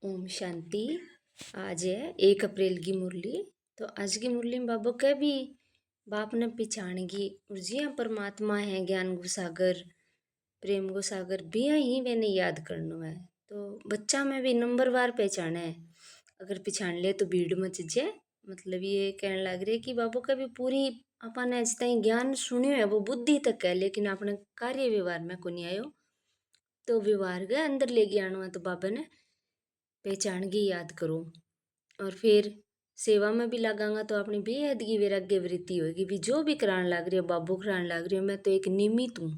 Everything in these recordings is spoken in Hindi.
ओम शांति। आज है 1 अप्रैल की मुरली। तो आज की मुरली में बाबा कह भी बाप ने पहचानेगी और जिया परमात्मा है, ज्ञान गो सागर, प्रेम गो सागर भी ही मैंने याद करना है। तो बच्चा में भी नंबरवार पहचाना है। अगर पहचान ले तो भीड़ मच जाए। मतलब ये कहने लग रहे कि बाबू का भी पूरी अपन आज तक ज्ञान सुनियो है वो बुद्धि तक है, लेकिन अपने कार्य व्यवहार में को नहीं आयो। तो व्यवहार के अंदर लेके आना है तो बाबा ने पहचान के याद करो। और फिर सेवा में भी लगांगा तो अपनी बेहद की वैराग्य वृत्ति होगी भी जो भी कराने लग रही हो, बाबू कराने लग रही हो, मैं तो एक निमित्त हूँ।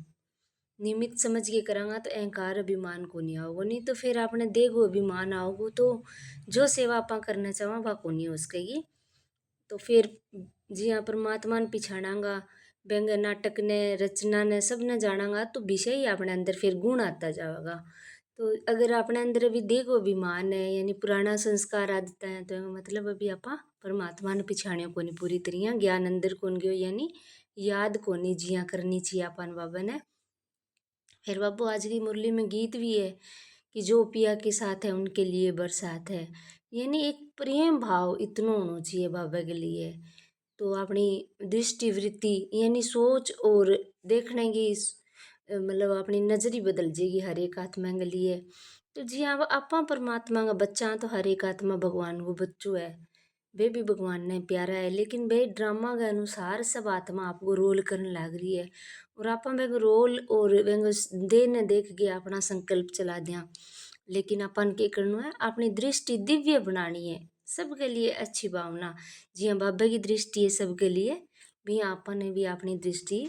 निमित्त समझ के करांगा तो अहंकार अभिमान को नहीं आओगे, नहीं तो फिर आपने देखो अभिमान आओगे तो जो सेवा आप करना चाहो वह को नहीं हो सकेगी। तो फिर जी हाँ परमात्मा ने पिछाड़ांगा, व्यंग नाटक ने रचना ने सब ने जानांगा तो विषय ही अपने अंदर फिर गुण आता जाएगा। तो अगर अपने अंदर अभी देखो अभिमान है यानी पुराना संस्कार आदत है तो मतलब अभी आपा परमात्मा ने पिछाड़ियों को नहीं पूरी तरह ज्ञान अंदर कौन गयो यानी याद को नहीं जिया करनी चाहिए अपन बाबा ने। फिर बाबू आज की मुरली में गीत भी है कि जो पिया के साथ है उनके लिए बरसात है, यानी एक प्रेम भाव इतना होना चाहिए बाबा के लिए। तो अपनी दृष्टि वृत्ति यानी सोच और देखने की मतलब अपनी नजर ही बदल जाएगी हर एक आत्मा के लिए। तो जी हाँ आपा परमात्मा का बच्चा तो हर एक आत्मा भगवान को बच्चों है, वे भी भगवान ने प्यारा है, लेकिन वे ड्रामा के अनुसार सब आत्मा आपको रोल करने लग रही है और आप वेंगे रोल और वेंगे देह ने देख के अपना संकल्प चला दिया। लेकिन अपन के करना है अपनी दृष्टि दिव्य बनानी है, सबके लिए अच्छी भावना। जी हाँ बाबा की दृष्टि है सबके लिए, भी आपन ने भी अपनी दृष्टि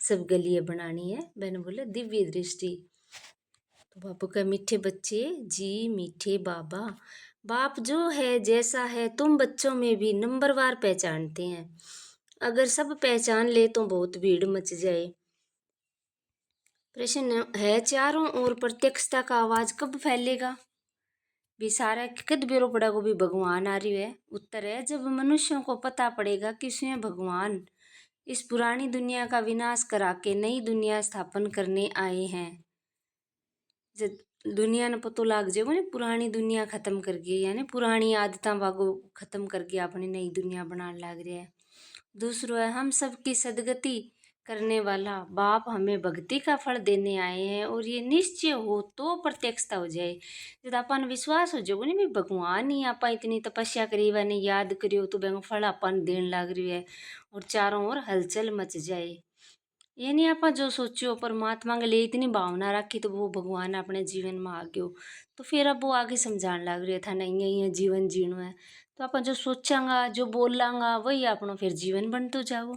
सबके लिए बनानी है। मैंने बोला दिव्य दृष्टि। तो बापू का मीठे बच्चे जी मीठे बाबा, बाप जो है जैसा है तुम बच्चों में भी नंबरवार पहचानते हैं। अगर सब पहचान ले तो बहुत भीड़ मच जाए। प्रश्न है चारों ओर प्रत्यक्षता का आवाज कब फैलेगा? भी सारा किद बेरो पड़ा को भी भगवान आ रही है। उत्तर है जब मनुष्यों को पता पड़ेगा कि स्वयं भगवान इस पुरानी दुनिया का विनाश करा के नई दुनिया स्थापन करने आए हैं। जब दुनिया ने पतो लाग जाएगा ना पुरानी दुनिया खत्म करके यानी पुरानी आदतें वागो खत्म करके अपनी नई दुनिया बनाने लग रहे हैं। दूसरा है हम सबकी सदगति करने वाला बाप हमें भक्ति का फल देने आए हैं और ये निश्चय हो तो प्रत्यक्षता हो जाए। जब अपन विश्वास हो जाओगे ना भी भगवान ही आपा इतनी तपस्या करी व याद करियो तो बेंग फल अपन देने लग रही है और चारों ओर हलचल मच जाए। ये नहीं आपा जो सोचो परमात्मा के लिए इतनी भावना रखी तो वो भगवान अपने जीवन में आ गयो। तो फिर अब वो आगे समझाने लग रहा था नहीं ये जीवन जीणो है तो आप जो सोचांगा जो बोलांगा वही अपना फिर जीवन बन तो जाओ।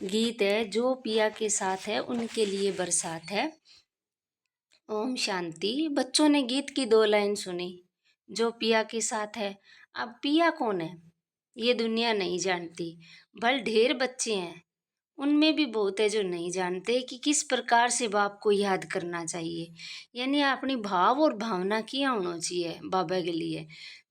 गीत है जो पिया के साथ है उनके लिए बरसात है। ओम शांति। बच्चों ने गीत की 2 लाइन सुनी, जो पिया के साथ है। अब पिया कौन है ये दुनिया नहीं जानती, भल ढेर बच्चे हैं उनमें भी बहुत है जो नहीं जानते कि किस प्रकार से बाप को याद करना चाहिए, यानी अपनी भाव और भावना किया होना चाहिए बाबा के लिए।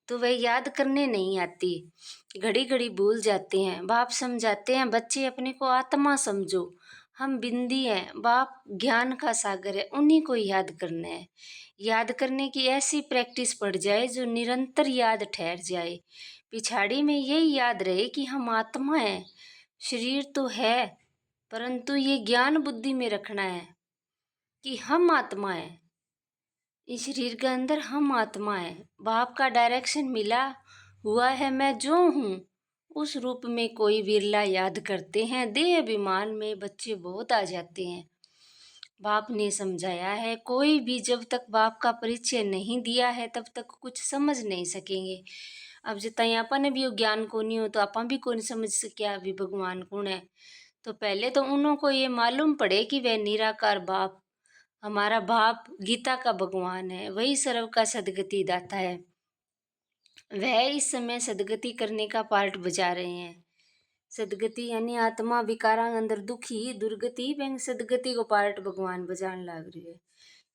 तो वह याद करने नहीं आती, घड़ी घड़ी भूल जाते हैं। बाप समझाते हैं बच्चे अपने को आत्मा समझो, हम बिंदी हैं, बाप ज्ञान का सागर है, उन्हीं को याद करना है। याद करने की ऐसी प्रैक्टिस पड़ जाए जो निरंतर याद ठहर जाए। पिछाड़ी में यही याद रहे कि हम आत्मा हैं, शरीर तो है परंतु ये ज्ञान बुद्धि में रखना है कि हम आत्मा है, इस शरीर के अंदर हम आत्मा है। बाप का डायरेक्शन मिला हुआ है मैं जो हूँ उस रूप में कोई विरला याद करते हैं। देह अभिमान में बच्चे बहुत आ जाते हैं। बाप ने समझाया है कोई भी जब तक बाप का परिचय नहीं दिया है तब तक कुछ समझ नहीं सकेंगे। अब जितना आपा ने भी ज्ञान को नहीं हो तो आपा भी कौन समझ सके अभी भगवान कौन है। तो पहले तो उन्हों को ये मालूम पड़े कि वह निराकार बाप हमारा बाप गीता का भगवान है, वही सर्व का सदगति दाता है। वह इस समय सदगति करने का पार्ट बजा रहे हैं। सदगति यानी आत्मा विकारांग अंदर दुखी दुर्गति बैंक सदगति को पार्ट भगवान बजाने लग रही है।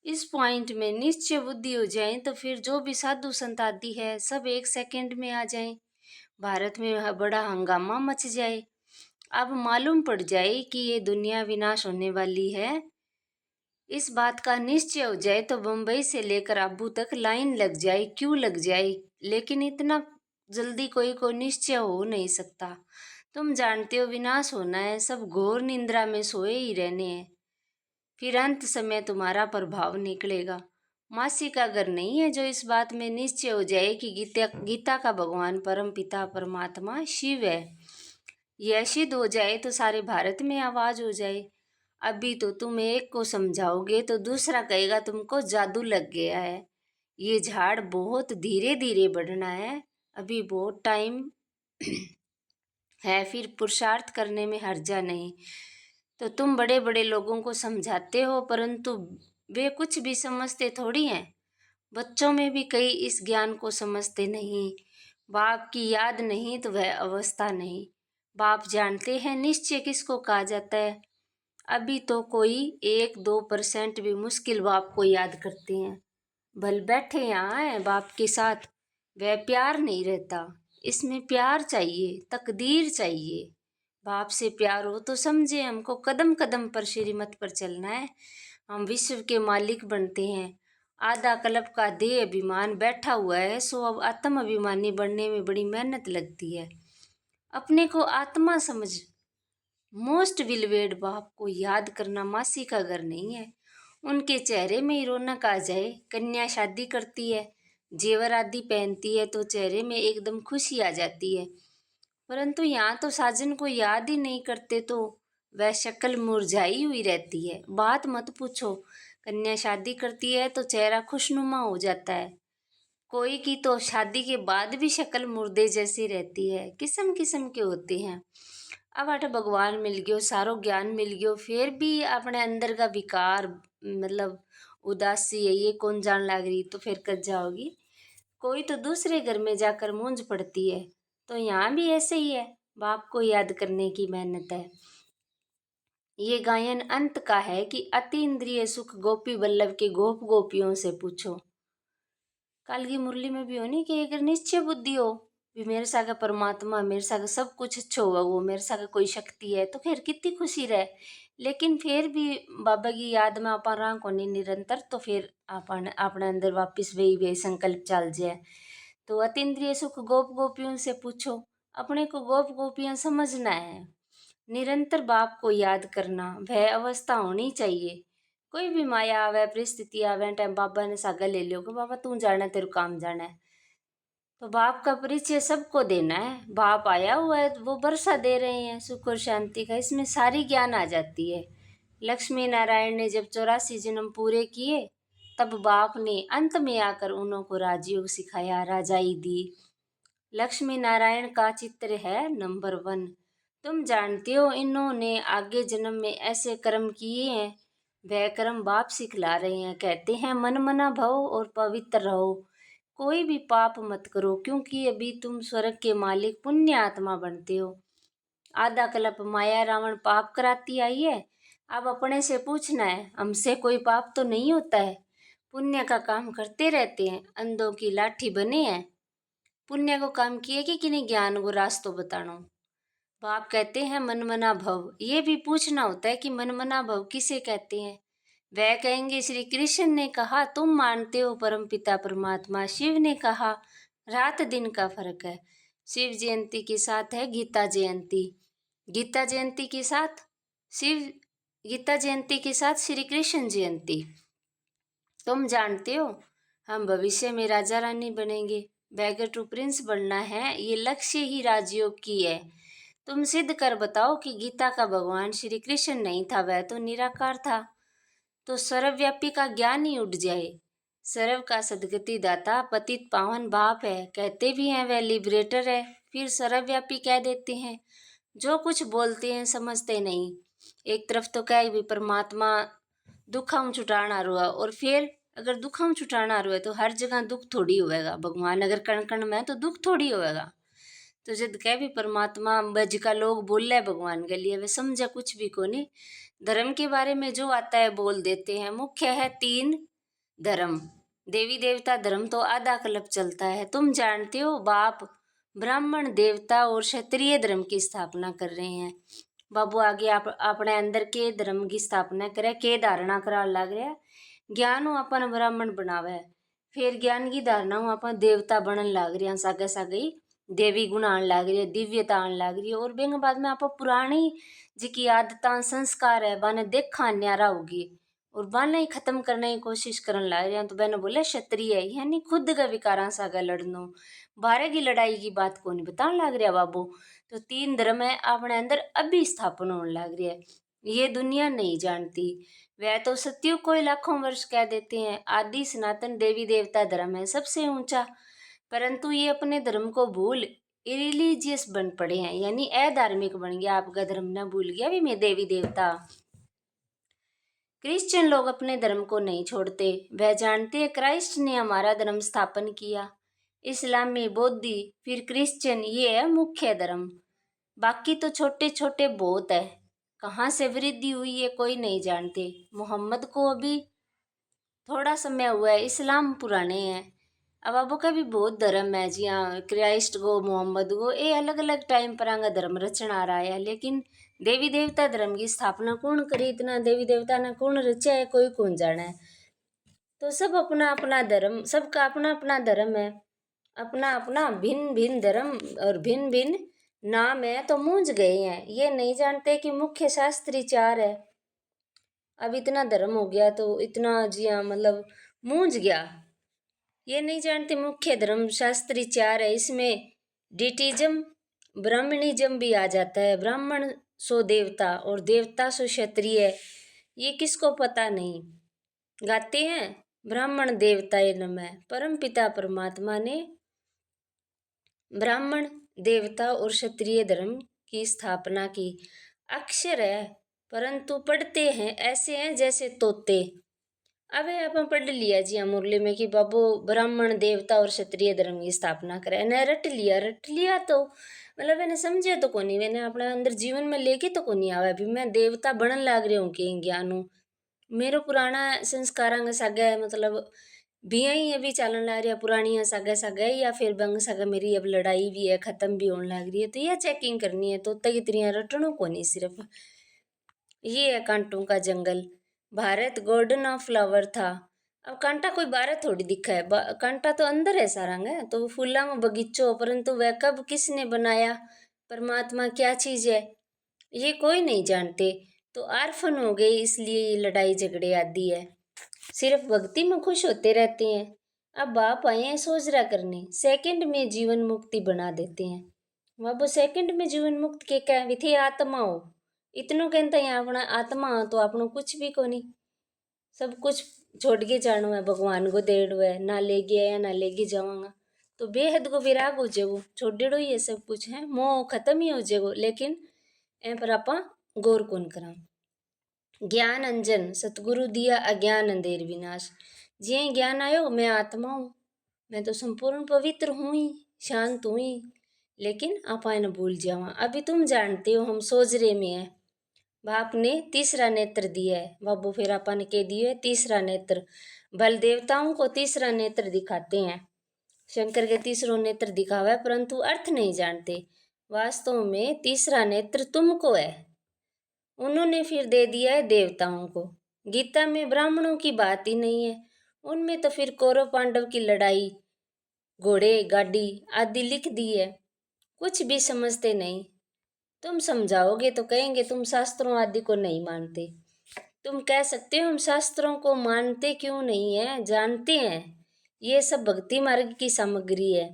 इस पॉइंट में निश्चय बुद्धि हो जाए तो फिर जो भी साधु संत आदि है सब 1 सेकेंड में आ जाए, भारत में बड़ा हंगामा मच जाए। अब मालूम पड़ जाए कि ये दुनिया विनाश होने वाली है, इस बात का निश्चय हो जाए तो बम्बई से लेकर अब्बू तक लाइन लग जाए, क्यों लग जाए, लेकिन इतना जल्दी कोई को निश्चय हो नहीं सकता। तुम जानते हो विनाश होना है, सब घोर निंद्रा में सोए ही रहने हैं, फिर अंत समय तुम्हारा प्रभाव निकलेगा। मासी का घर नहीं है जो इस बात में निश्चय हो जाए कि गीता गीता का भगवान परम पिता परमात्मा शिव है। यह सिद्ध हो जाए तो सारे भारत में आवाज हो जाए। अभी तो तुम एक को समझाओगे तो दूसरा कहेगा तुमको जादू लग गया है। ये झाड़ बहुत धीरे धीरे बढ़ना है, अभी बहुत टाइम है, फिर पुरुषार्थ करने में हर्जा नहीं। तो तुम बड़े बड़े लोगों को समझाते हो, परंतु वे कुछ भी समझते थोड़ी हैं। बच्चों में भी कई इस ज्ञान को समझते नहीं। बाप की याद नहीं तो वह अवस्था नहीं। बाप जानते हैं निश्चय किसको कहा जाता है। अभी तो कोई 1-2% भी मुश्किल बाप को याद करते हैं। भल बैठे यहाँ हैं बाप के साथ, वह प्यार नहीं रहता। इसमें प्यार चाहिए, तकदीर चाहिए। बाप से प्यार हो तो समझे हमको कदम कदम पर श्रीमत पर चलना है। हम विश्व के मालिक बनते हैं। आधा कल्प का देह अभिमान बैठा हुआ है, सो अब आत्म अभिमानी बनने में बड़ी मेहनत लगती है। अपने को आत्मा समझ। मोस्ट विलवेड बाप को याद करना मासी का घर नहीं है। उनके चेहरे में ही रौनक आ जाए। कन्या शादी करती है, जेवर आदि पहनती है तो चेहरे में एकदम खुशी आ जाती है, परंतु यहाँ तो साजन को याद ही नहीं करते तो वह शक्ल मुरझाई हुई रहती है। बात मत पूछो, कन्या शादी करती है तो चेहरा खुशनुमा हो जाता है। कोई की तो शादी के बाद भी शक्ल मुर्दे जैसी रहती है। किस्म किस्म के होते हैं। अब अठ भगवान मिल गयो, सारो ज्ञान मिल गयो, फिर भी अपने अंदर का विकार मतलब उदासी है, ये कौन जान लाग रही, तो फिर कट जाओगी। कोई तो दूसरे घर में जाकर मूंज पड़ती है। तो यहाँ भी ऐसे ही है, बाप को याद करने की मेहनत है। ये गायन अंत का है कि अति इंद्रिय सुख गोपी वल्लभ के गोप गोपियों से पूछो। कल की मुरली में भी होनी कि अगर निश्चय बुद्धि हो भी मेरे सागा परमात्मा, मेरे सागा सब कुछ अच्छो हुआ, वो मेरे सागा कोई शक्ति है, तो फिर कितनी खुशी रहे। लेकिन फिर भी बाबा की याद में अपन रहा को नहीं निरंतर, तो फिर अपन अपने अंदर वापिस वही संकल्प चल जाए। तो अतीन्द्रिय सुख गोप गोपियों से पूछो। अपने को गोप गोपियां समझना है। निरंतर बाप को याद करना, वह अवस्था होनी चाहिए। कोई भी माया आवे, परिस्थिति आवे, टाइम बाबा ने सागा ले लियो कि बाबा तू जाना, तेरे काम जाना है। तो बाप का परिचय सबको देना है। बाप आया हुआ है, वो वर्षा दे रहे हैं सुख और शांति का, इसमें सारी ज्ञान आ जाती है। लक्ष्मी नारायण ने जब 84 जन्म पूरे किए, तब बाप ने अंत में आकर उन्हों को राजयोग सिखाया, राजाई दी। लक्ष्मी नारायण का चित्र है नंबर 1। तुम जानते हो इन्होंने आगे जन्म में ऐसे कर्म किए हैं, वह कर्म बाप सिखला रहे हैं। कहते हैं मन मना भव और पवित्र रहो, कोई भी पाप मत करो, क्योंकि अभी तुम स्वर्ग के मालिक पुण्य आत्मा बनते हो। आधा कल्प माया रावण पाप कराती आई है। अब अपने से पूछना है, हमसे कोई पाप तो नहीं होता है। पुण्य का काम करते रहते हैं, अंधों की लाठी बने हैं। पुण्य को काम किए कि नहीं ज्ञान को रास्तों बतानो। बाप कहते हैं मन मना भव। ये भी पूछना होता है कि मन मना भव किसे कहते हैं। वह कहेंगे श्री कृष्ण ने कहा तुम मानते हो परम पिता परमात्मा, शिव ने कहा रात दिन का फर्क है। शिव जयंती के साथ है गीता जयंती, गीता जयंती के साथ शिव, गीता जयंती के साथ श्री कृष्ण जयंती। तुम जानते हो हम भविष्य में राजा रानी बनेंगे, बैगर टू प्रिंस बनना है, ये लक्ष्य ही राजयोग की है। तुम सिद्ध कर बताओ कि गीता का भगवान श्री कृष्ण नहीं था, वह तो निराकार था। तो सर्वव्यापी का ज्ञान ही उठ जाए। सर्व का सदगति दाता पतित पावन बाप है, कहते भी हैं वह लिबरेटर है, फिर सर्वव्यापी कह देते हैं। जो कुछ बोलते हैं समझते नहीं। एक तरफ तो कहे भी परमात्मा दुखाऊ छुटाना रुआ, और फिर अगर दुखाऊ छुटाना रुआ तो हर जगह दुख थोड़ी होएगा। भगवान अगर कण कण में तो दुख थोड़ी होएगा। तो जब कह भी परमात्मा बज का लोग बोल रहे भगवान के लिए, वे समझा कुछ भी को नहीं। धर्म के बारे में जो आता है बोल देते हैं। मुख्य है 3 धर्म, देवी देवता धर्म तो आधा कल्प चलता है। तुम जानते हो बाप ब्राह्मण देवता और क्षत्रिय धर्म की स्थापना कर रहे हैं। बाबू आगे आप अपने अंदर के धर्म की स्थापना करे, के धारणा करा लग रहा। ज्ञान हूँ अपन ब्राह्मण बनावे, फिर ज्ञान की धारणा हूँ अपन देवता बनन लाग रहे हैं, सागे सागे ही देवी गुण आने लग रही है, दिव्यता आने लग रही है। और बिंग बाद में आप पुरानी जी आदत संस्कार है बाने देखा न्यारा होगी और बाने ही खत्म करने की कोशिश करने लग रहे हैं। तो बहने बोले क्षत्रिय है यानी खुद का विकारा सागा लड़नो, बारे की लड़ाई की बात को नहीं बताने लग रहा बाबू। तो तीन धर्म है अपने अंदर अभी स्थापन होने लग रही है, ये दुनिया नहीं जानती। वह तो सतयुग को लाखों वर्ष कह देते हैं, आदि सनातन देवी देवता धर्म है सबसे ऊंचा, परंतु ये अपने धर्म को भूल इरिलीजियस बन पड़े हैं, यानी अधार्मिक बन गया। आपका धर्म ना भूल गया भी मैं देवी देवता। क्रिश्चियन लोग अपने धर्म को नहीं छोड़ते, वह जानते हैं क्राइस्ट ने हमारा धर्म स्थापन किया। इस्लामी, बौद्धी, फिर क्रिश्चियन, ये है मुख्य धर्म, बाकी तो छोटे छोटे बहुत है। कहाँ से वृद्धि हुई है कोई नहीं जानते। मोहम्मद को अभी थोड़ा समय हुआ है, इस्लाम पुराने हैं। अब अबो का भी बहुत धर्म है जी हाँ, क्राइस्ट को, मोहम्मद को, ये अलग अलग टाइम पर आंगा धर्म रचना आ रहा है। लेकिन देवी देवता धर्म की स्थापना कौन करी, इतना देवी देवता ने कौन रचा है कोई कौन जाना है। तो सब अपना अपना धर्म, सबका अपना अपना धर्म है, अपना अपना भिन्न भिन्न धर्म और भिन्न भिन्न नाम है। तो मूंझ गए हैं, ये नहीं जानते कि मुख्य शास्त्री चार है। अब इतना धर्म हो गया तो इतना जी हाँ मतलब मूंझ गया, ये नहीं जानते मुख्य धर्म शास्त्री चार है। इसमें डिटिज्म, ब्राह्मणिज्म भी आ जाता है, ब्राह्मण सो देवता और देवता सो क्षत्रिय, ये किसको पता नहीं। गाते हैं ब्राह्मण देवताए नमः, परम पिता परमात्मा ने ब्राह्मण देवता और क्षत्रिय धर्म की स्थापना की। अक्षर है परंतु पढ़ते हैं ऐसे हैं जैसे तोते। अब अपन पढ़ लिया जी हाँ मुरली में कि बाबू ब्राह्मण देवता और क्षत्रिय धर्म की स्थापना करे न, रट लिया तो मतलब मैंने समझे तो कोनी, मैंने अपने अंदर जीवन में लेके तो कोनी आवा। अभी मैं देवता बनन लाग रही हूँ कि ज्ञानू मेरो पुराना संस्कारा सागे मतलब बिया ही अभी चलन लग रही है, पुरानी सागे सागे या फिर बंग सागे मेरी अब लड़ाई भी है खत्म भी होने लग रही है। तो यह चेकिंग करनी है, तो तक इतनी रटनों को नहीं, सिर्फ ये है कांटों का जंगल। भारत गोल्डन ऑफ फ्लावर था, अब कांटा कोई बाहर थोड़ी दिखा है, कांटा तो अंदर है सारा है, तो फूलों में बगीचो, परंतु वह कब किसने बनाया, परमात्मा क्या चीज है, ये कोई नहीं जानते। तो आरफन हो गई, इसलिए ये लड़ाई झगड़े आदि है, सिर्फ भक्ति में खुश होते रहते हैं। अब बाप आए हैं सोच रहा करने, सेकंड में जीवन मुक्ति बना देते हैं। बाबू सेकंड में जीवन मुक्त के क्या विथे आत्मा हो, इतनो कहता है अपना आत्मा हो तो अपनो कुछ भी को नहीं, सब कुछ छोड़ के जानो है, भगवान को देड़ो है, ना ले गया या ना लेके जाऊंगा। तो बेहद को विराग हो जाएगो, छोड़ेड़ो ही ये सब कुछ है, मोह खत्म ही हो जाएगो। लेकिन ए पर आपा गौर कौन करा। ज्ञान अंजन सतगुरु दिया अज्ञान अंधेर विनाश, जे ज्ञान आयो मैं आत्मा हूँ, मैं तो संपूर्ण पवित्र हूँ ही, शांत हूँ ही। लेकिन आपा न भूल जावा, अभी तुम जानते हो हम सोच रहे में है। बाप ने तीसरा नेत्र दिया है, बाबू फिर आपा ने कह दिया तीसरा नेत्र, बल देवताओं को तीसरा नेत्र दिखाते हैं, शंकर के तीसरो नेत्र दिखावा है, परंतु अर्थ नहीं जानते। वास्तव में तीसरा नेत्र तुमको है, उन्होंने फिर दे दिया है देवताओं को। गीता में ब्राह्मणों की बात ही नहीं है, उनमें तो फिर कौरव पांडव की लड़ाई, घोड़े गाड़ी आदि लिख दी है, कुछ भी समझते नहीं। तुम समझाओगे तो कहेंगे तुम शास्त्रों आदि को नहीं मानते। तुम कह सकते हो हम शास्त्रों को मानते क्यों नहीं है, जानते हैं ये सब भक्ति मार्ग की सामग्री है।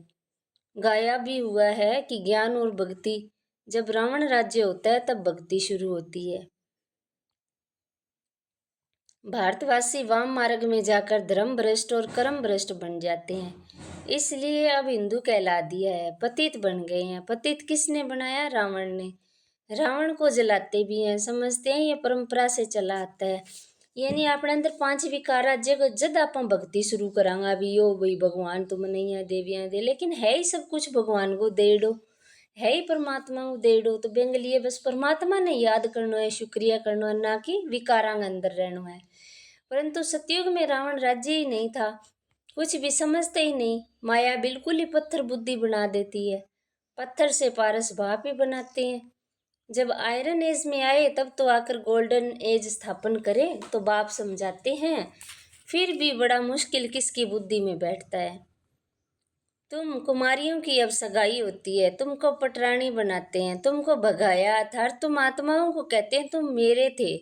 गाया भी हुआ है कि ज्ञान और भक्ति, जब रावण राज्य होता है तब भक्ति शुरू होती है। भारतवासी वाम मार्ग में जाकर धर्म भ्रष्ट और कर्म भ्रष्ट बन जाते हैं, इसलिए अब हिंदू कहला दिया है, पतित बन गए हैं। पतित किसने बनाया, रावण ने। रावण को जलाते भी हैं, समझते हैं ये परंपरा से चला आता है। यानी अपने अंदर पांच विकार आ जाएगा, जब आप भक्ति शुरू करांगा अभी यो भाई भगवान तुम नहीं है देवियां दे, लेकिन है ही सब कुछ भगवान को दे दो, है ही परमात्मा को दे दो। तो बेंग लिए बस परमात्मा ने याद करना है, शुक्रिया करना है, ना कि विकारांग अंदर रहना है। परंतु सतयुग में रावण राज्य ही नहीं था, कुछ भी समझते ही नहीं। माया बिल्कुल ही पत्थर बुद्धि बना देती है, पत्थर से पारस भाप ही बनाते हैं। जब आयरन एज में आए तब तो आकर गोल्डन एज स्थापन करे, तो बाप समझाते हैं फिर भी बड़ा मुश्किल किसकी बुद्धि में बैठता है। तुम कुमारियों की अब सगाई होती है, तुमको पटरानी बनाते हैं, तुमको भगाया था, तुम आत्माओं को कहते हैं तुम मेरे थे,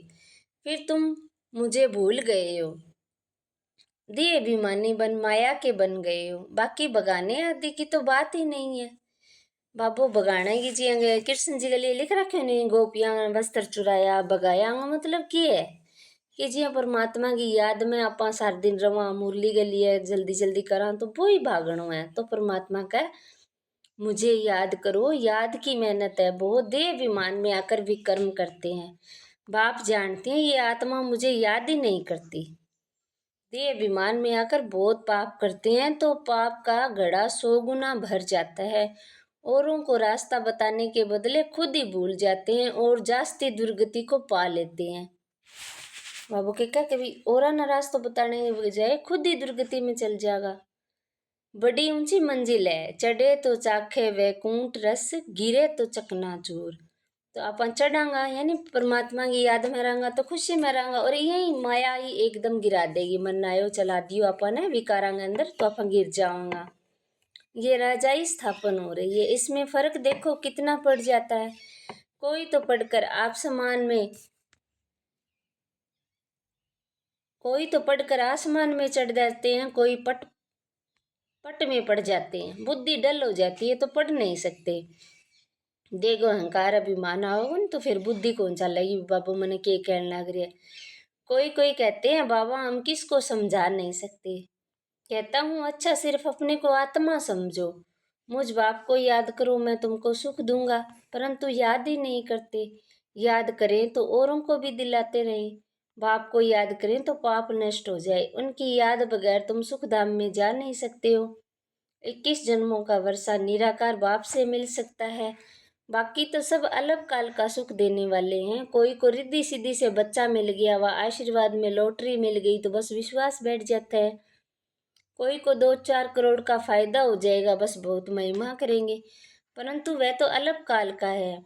फिर तुम मुझे भूल गए हो, देह अभिमानी बन माया के बन गए हो, बाकी भगाने आदि की तो बात ही नहीं है। बाबू भगाना की जी कृष्ण जी के लिए लिख रखे नहीं, गोपियां वस्त्र चुराया भगाया, मतलब की है कि जी परमात्मा की याद में आपा सारा दिन रवा, मुरली के लिए जल्दी जल्दी करा तो वो ही भागणो है। तो परमात्मा का मुझे याद करो, याद की मेहनत है, बहुत देह अभिमान में आकर विकर्म करते हैं। बाप जानते हैं ये आत्मा मुझे याद ही नहीं करती, देह अभिमान में आकर बहुत पाप करते हैं, तो पाप का घड़ा 100 गुना भर जाता है। औरों को रास्ता बताने के बदले खुद ही भूल जाते हैं और जास्ती दुर्गति को पा लेते हैं। बाबू के क्या कभी और ना रास्ता बताने के बजाय खुद ही दुर्गति में चल जाएगा। बड़ी ऊंची मंजिल है, चढ़े तो चाखे वैकुंठ रस, गिरे तो चकनाचूर। तो अपन चढ़ांगा यानी परमात्मा की याद में रहेंगा तो खुशी में रहेंगा, और यही माया ही एकदम गिरा देगी। मन आयो चला दियो अपन है विकारांग अंदर तो अपन गिर जाऊंगा। ये राजाई स्थापन हो रही है, इसमें फर्क देखो कितना पड़ जाता है। कोई तो पढ़कर आप समान में, कोई तो पढ़कर आसमान में चढ़ जाते हैं, कोई पट पट में पड़ जाते हैं, बुद्धि डल हो जाती है तो पढ़ नहीं सकते। देखो अहंकार अभिमान आओगे न तो फिर बुद्धि कौन चलेगी, बाबू मैंने के कहने लग रही है। कोई कोई कहते हैं बाबा हम किसको समझा नहीं सकते, कहता हूँ अच्छा सिर्फ अपने को आत्मा समझो, मुझ बाप को याद करो मैं तुमको सुख दूंगा, परंतु याद ही नहीं करते। याद करें तो औरों को भी दिलाते रहें, बाप को याद करें तो पाप नष्ट हो जाए, उनकी याद बगैर तुम सुख धाम में जा नहीं सकते हो। 21 जन्मों का वर्षा निराकार बाप से मिल सकता है, बाकी तो सब अलग काल का सुख देने वाले हैं। कोई को रिद्धि सीधी से बच्चा मिल गया, व आशीर्वाद में लॉटरी मिल गई तो बस विश्वास बैठ जाता है। कोई को 2-4 करोड़ का फायदा हो जाएगा, बस बहुत महिमा करेंगे, परंतु वह तो अलग काल का है।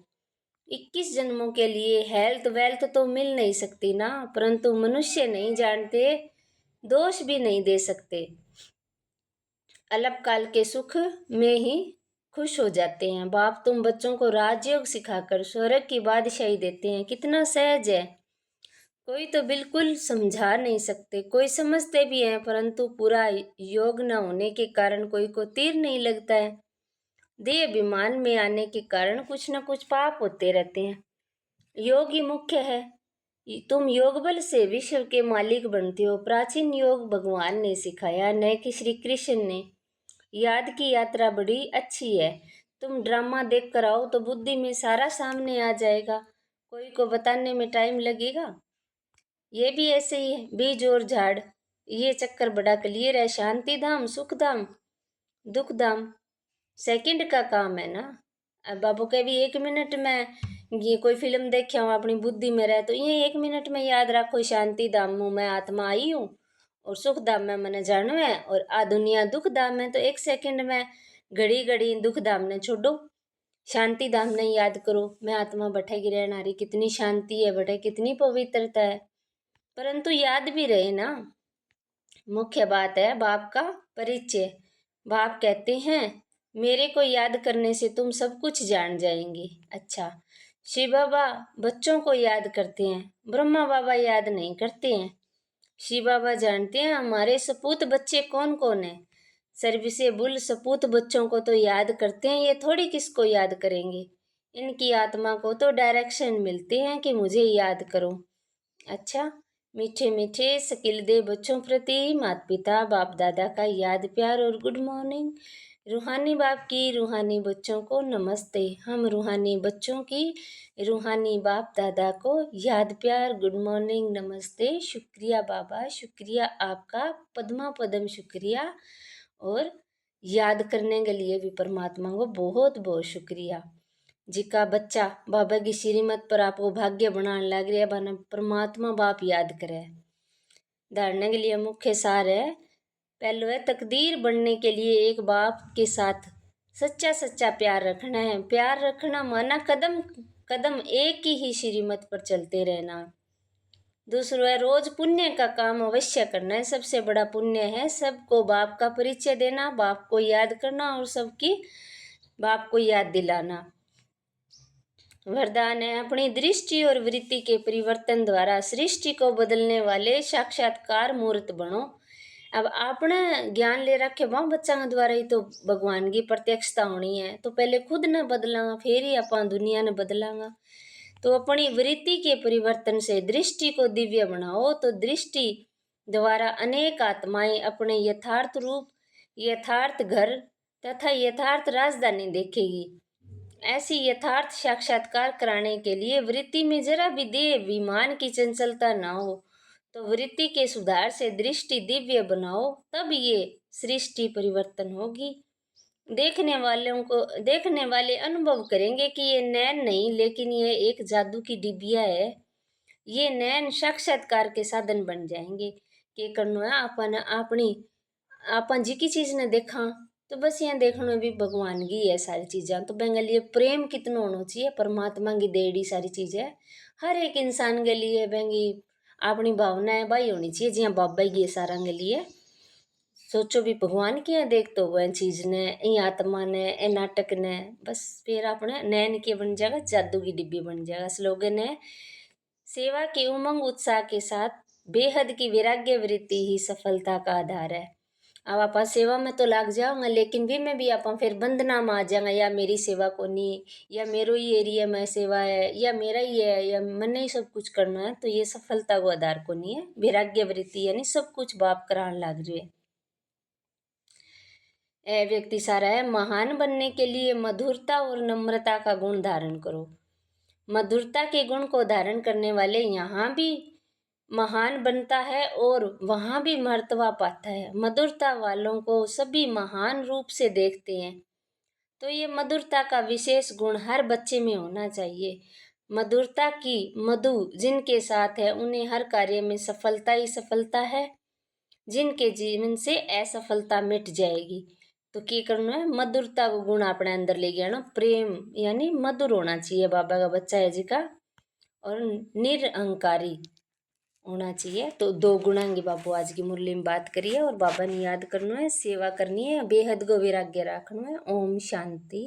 21 जन्मों के लिए हेल्थ वेल्थ तो मिल नहीं सकती ना, परंतु मनुष्य नहीं जानते, दोष भी नहीं दे सकते, अलग काल के सुख में ही खुश हो जाते हैं। बाप तुम बच्चों को राजयोग सिखाकर स्वर्ग की बादशाही देते हैं, कितना सहज है। कोई तो बिल्कुल समझा नहीं सकते, कोई समझते भी हैं परंतु पूरा योग न होने के कारण कोई को तीर नहीं लगता है। देह अभिमान में आने के कारण कुछ न कुछ पाप होते रहते हैं। योग ही मुख्य है, तुम योग बल से विश्व के मालिक बनते हो। प्राचीन योग भगवान ने सिखाया, न कि श्री कृष्ण ने। याद की यात्रा बड़ी अच्छी है, तुम ड्रामा देख कर आओ तो बुद्धि में सारा सामने आ जाएगा, कोई को बताने में टाइम लगेगा। ये भी ऐसे ही है, बीज और झाड़, ये चक्कर बड़ा क्लियर है। शांति धाम, सुख धाम, दुख धाम सेकंड का काम है ना। अब बाबू के भी 1 मिनट में ये कोई फिल्म देखा हूँ अपनी बुद्धि में रहे तो ये 1 मिनट में याद रखो, शांति धाम में आत्मा आई हूँ और सुख धाम में मैंने जाना है, और आ दुनिया दुख धाम में तो 1 सेकंड में घड़ी घड़ी दुख धाम ने छोड़ो, शांति धाम ने याद करो। मैं आत्मा बठे की रहना रही, कितनी शांति है बठे, कितनी पवित्रता है, परंतु याद भी रहे ना। मुख्य बात है बाप का परिचय। बाप कहते हैं मेरे को याद करने से तुम सब कुछ जान जाएंगे। अच्छा, शिव बाबा बच्चों को याद करते हैं, ब्रह्मा बाबा याद नहीं करते हैं। शिव बाबा जानते हैं हमारे सपूत बच्चे कौन कौन है, सर्विसे बुल सपूत बच्चों को तो याद करते हैं, ये थोड़ी किसको याद करेंगे। इनकी आत्मा को तो डायरेक्शन मिलते हैं कि मुझे याद करो। अच्छा, मीठे मीठे शकील दे बच्चों प्रति माता पिता बाप दादा का याद प्यार और गुड मॉर्निंग। रूहानी बाप की रूहानी बच्चों को नमस्ते। हम रूहानी बच्चों की रूहानी बाप दादा को याद प्यार गुड मॉर्निंग नमस्ते। शुक्रिया बाबा, शुक्रिया आपका, पद्मा पदम शुक्रिया, और याद करने के लिए भी परमात्मा को बहुत बहुत शुक्रिया। जिका बच्चा बाबा की श्रीमत पर आपको भाग्य बनाने लग रहा है, बना परमात्मा बाप याद करे। धारने के लिए मुख्य सार है, पहले है तकदीर बनने के लिए एक बाप के साथ सच्चा सच्चा प्यार रखना है। प्यार रखना माना कदम कदम एक ही श्रीमत पर चलते रहना। दूसरा है रोज पुण्य का काम अवश्य करना है। सबसे बड़ा पुण्य है सबको बाप का परिचय देना, बाप को याद करना और सबकी बाप को याद दिलाना। वरदान है अपनी दृष्टि और वृत्ति के परिवर्तन द्वारा सृष्टि को बदलने वाले साक्षात्कार मूर्त बनो। अब आपने ज्ञान ले रखे वहाँ बच्चा के द्वारा ही तो भगवान की प्रत्यक्षता होनी है, तो पहले खुद ने बदलांगा फिर ही अपन दुनिया ने बदलांगा। तो अपनी वृत्ति के परिवर्तन से दृष्टि को दिव्य बनाओ, तो दृष्टि द्वारा अनेक आत्माएं अपने यथार्थ रूप, यथार्थ घर तथा यथार्थ राजधानी देखेगी। ऐसी यथार्थ साक्षात्कार कराने के लिए वृत्ति में जरा भी देह विमान की चंचलता ना हो, तो वृत्ति के सुधार से दृष्टि दिव्य बनाओ, तब ये सृष्टि परिवर्तन होगी। देखने वाले अनुभव करेंगे कि ये नैन नहीं लेकिन ये एक जादू की डिबिया है। ये नैन साक्षात्कार के साधन बन जाएंगे। के करना है अपन जी की चीज ने देखा तो बस यहाँ देखना भी भगवान की है सारी चीज़ें। तो बेंगे लिए प्रेम कितना होना चाहिए, परमात्मा की देड़ी सारी चीज़ है। हर एक इंसान के लिए बेंगी अपनी भावनाएं भाई होनी चाहिए, जिया बाबा की सारा के लिए सोचो भी भगवान की है देख तो वह चीज ने ये आत्मा ने ए नाटक ने बस फिर अपने नैन के बन जाएगा, जादू की डिब्बी बन जाएगा। स्लोगन है सेवा के उमंग उत्साह के साथ बेहद की वैराग्य वृत्ति ही सफलता का आधार है। अब आप सेवा में तो लाग जाओगे लेकिन भी आप फिर बंधना में आ जाएंगे, या मेरी सेवा को नहीं, या मेरो ही एरिया में सेवा है, या मेरा ही है, या मैंने ही सब कुछ करना है, तो ये सफलता को आधार को नहीं है। वैराग्य वृत्ति यानी सब कुछ बाप कराने लाग रही है। व्यक्ति सारा है महान बनने के लिए मधुरता और नम्रता का गुण धारण करो। मधुरता के गुण को धारण करने वाले यहाँ भी महान बनता है और वहाँ भी मर्तबा पाता है। मधुरता वालों को सभी महान रूप से देखते हैं, तो ये मधुरता का विशेष गुण हर बच्चे में होना चाहिए। मधुरता की मधु जिनके साथ है उन्हें हर कार्य में सफलता ही सफलता है, जिनके जीवन से असफलता मिट जाएगी। तो क्या करना है, मधुरता को गुण अपने अंदर ले गया ना, प्रेम यानी मधुर होना चाहिए बाबा का बच्चा है जी का, और निरअहंकारी होना चाहिए। तो दो गुणा की बाबू आज की मुरली में बात करिए, और बाबा ने याद करना है, सेवा करनी है, बेहद गो वैराग्य रखना है। ओम शांति।